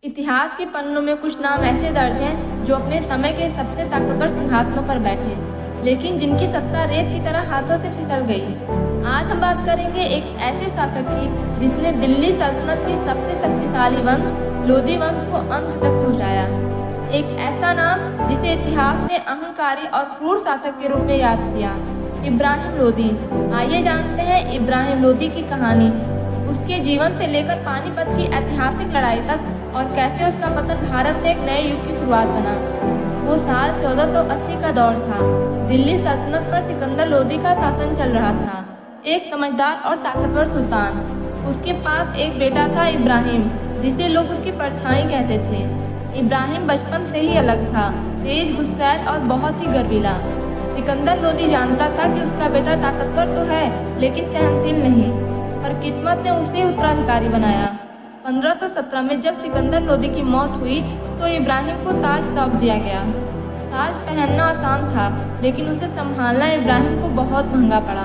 इतिहास के पन्नों में कुछ नाम ऐसे दर्ज हैं जो अपने समय के सबसे ताकतवर सिंहासनों पर बैठे, लेकिन जिनकी सत्ता रेत की तरह हाथों से फिसल गई। आज हम बात करेंगे एक ऐसे शासक की जिसने दिल्ली सल्तनत के सबसे शक्तिशाली वंश लोधी वंश को अंत तक पहुंचाया। एक ऐसा नाम जिसे इतिहास ने अहंकारी और क्रूर शासक के रूप में याद किया, इब्राहिम लोदी। आइए जानते हैं इब्राहिम लोदी की कहानी, उसके जीवन से लेकर पानीपत की ऐतिहासिक लड़ाई तक, और कैसे उसका पतन भारत में एक नए युग की शुरुआत बना। वो साल 1480 का दौर था। दिल्ली सल्तनत पर सिकंदर लोदी का शासन चल रहा था, एक समझदार और ताकतवर सुल्तान। उसके पास एक बेटा था इब्राहिम, जिसे लोग उसकी परछाई कहते थे। इब्राहिम बचपन से ही अलग था, तेज, गुस्सैल और बहुत ही गर्वीला। सिकंदर लोदी जानता था कि उसका बेटा ताकतवर तो है, लेकिन सहनशील नहीं, पर किस्मत ने उसे उत्तराधिकारी बनाया। 1517 में जब सिकंदर लोदी की मौत हुई तो इब्राहिम को ताज सौंप दिया गया। ताज पहनना आसान था, लेकिन उसे संभालना इब्राहिम को बहुत महंगा पड़ा।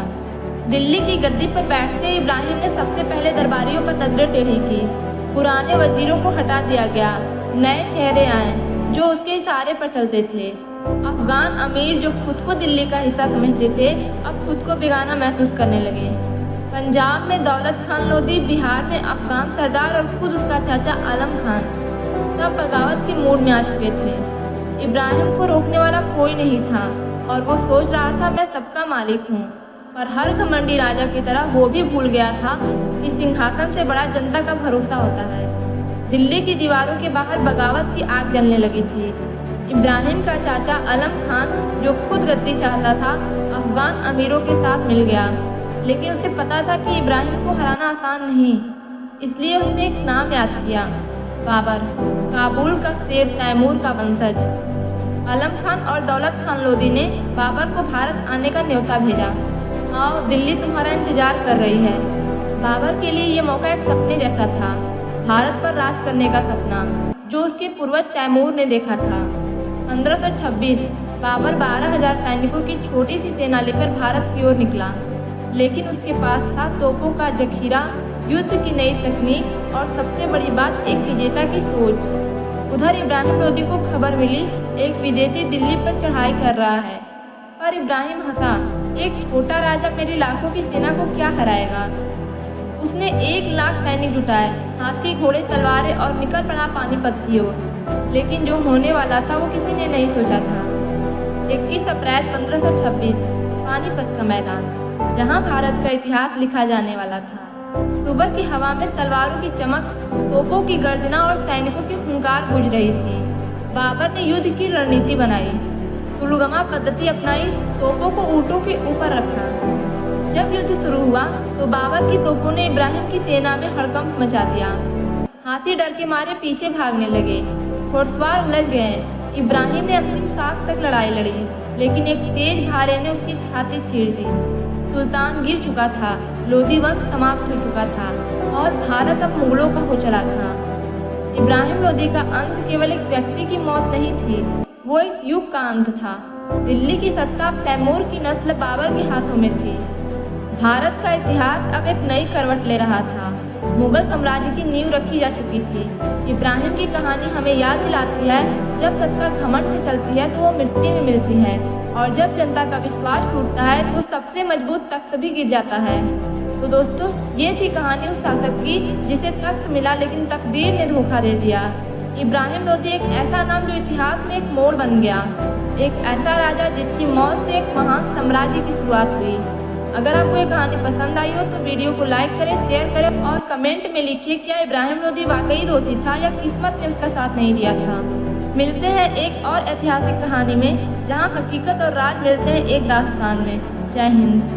दिल्ली की गद्दी पर बैठते इब्राहिम ने सबसे पहले दरबारियों पर नजरें टेढ़ी की। पुराने वजीरों को हटा दिया गया, नए चेहरे आए जो उसके इशारे पर चलते थे। अफगान अमीर जो खुद को दिल्ली का हिस्सा समझते थे, अब खुद को बेगाना महसूस करने लगे। पंजाब में दौलत खान लोदी, बिहार में अफगान सरदार और खुद उसका चाचा आलम खान सब बगावत के मूड में आ चुके थे। इब्राहिम को रोकने वाला कोई नहीं था और वो सोच रहा था मैं सबका मालिक हूँ। पर हर घमंडी राजा की तरह वो भी भूल गया था कि सिंहासन से बड़ा जनता का भरोसा होता है। दिल्ली की दीवारों के बाहर बगावत की आग जलने लगी थी। इब्राहिम का चाचा आलम खान, जो खुद गद्दी चाहता था, अफगान अमीरों के साथ मिल गया, लेकिन उसे पता था कि इब्राहिम को हराना आसान नहीं। इसलिए उसने एक नाम याद किया, बाबर, काबुल का शेर तैमूर का वंशज। आलम खान और दौलत खान लोदी ने बाबर को भारत आने का न्योता भेजा। आओ, दिल्ली तुम्हारा इंतजार कर रही है। बाबर के लिए ये मौका एक सपने जैसा था, भारत पर राज करने का सपना जो उसके पूर्वज तैमूर ने देखा था। 1526 बाबर 12,000 सैनिकों की छोटी सी सेना लेकर भारत की ओर निकला, लेकिन उसके पास था तोपों का जखीरा, युद्ध की नई तकनीक और सबसे बड़ी बात, एक विजेता की सोच। उधर इब्राहिम लोदी को खबर मिली एक विदेशी दिल्ली पर चढ़ाई कर रहा है, पर इब्राहिम हंसा, एक छोटा राजा मेरी लाखों की सेना को क्या हराएगा। उसने 1 लाख सैनिक जुटाए, हाथी, घोड़े, तलवारें, और निकल पड़ा पानीपत की ओर। लेकिन जो होने वाला था वो किसी ने नहीं सोचा था। 21 अप्रैल 1526 पानीपत का मैदान, जहां भारत का इतिहास लिखा जाने वाला था। सुबह की हवा में तलवारों की चमक, तोपों की गर्जना और सैनिकों की हुंकार गूंज रही थी। बाबर ने युद्ध की रणनीति बनाई, तुलगमा पद्धति अपनाई, तोपों को ऊंटों के ऊपर रखा। जब युद्ध शुरू हुआ तो बाबर की तोपों ने इब्राहिम की सेना में हड़कंप मचा दिया। हाथी डर के मारे पीछे भागने लगे, घोड़सवार उलझ गए। इब्राहिम ने अंतिम सांस तक लड़ाई लड़ी, लेकिन एक तेज भाले ने उसकी छाती चीर दी। सुल्तान गिर चुका था, लोधी वंश समाप्त हो चुका था और भारत अब मुगलों का हो चला था। इब्राहिम लोदी का अंत केवल एक व्यक्ति की मौत नहीं थी, वो एक युग का अंत था। दिल्ली की सत्ता तैमूर की नस्ल बाबर के हाथों में थी। भारत का इतिहास अब एक नई करवट ले रहा था। मुगल साम्राज्य की नींव रखी जा चुकी थी। इब्राहिम की कहानी हमें याद दिलाती है, जब सत्ता घमंड से चलती है तो वो मिट्टी में मिलती है, और जब जनता का विश्वास टूटता है तो सबसे मजबूत तख्त भी गिर जाता है। तो दोस्तों, ये थी कहानी उस शासक की जिसे तख्त मिला लेकिन तकदीर ने धोखा दे दिया। इब्राहिम लोदी एक ऐसा नाम जो इतिहास में एक मोड़ बन गया, एक ऐसा राजा जिसकी मौत से एक महान साम्राज्य की शुरुआत हुई। अगर आपको ये कहानी पसंद आई हो तो वीडियो को लाइक करें, शेयर करें और कमेंट में लिखिए, क्या इब्राहिम लोदी वाकई दोषी था या किस्मत ने उसका साथ नहीं दिया था। मिलते हैं एक और ऐतिहासिक कहानी में, जहां हकीकत और राज मिलते हैं एक दास्तान में। जय हिंद।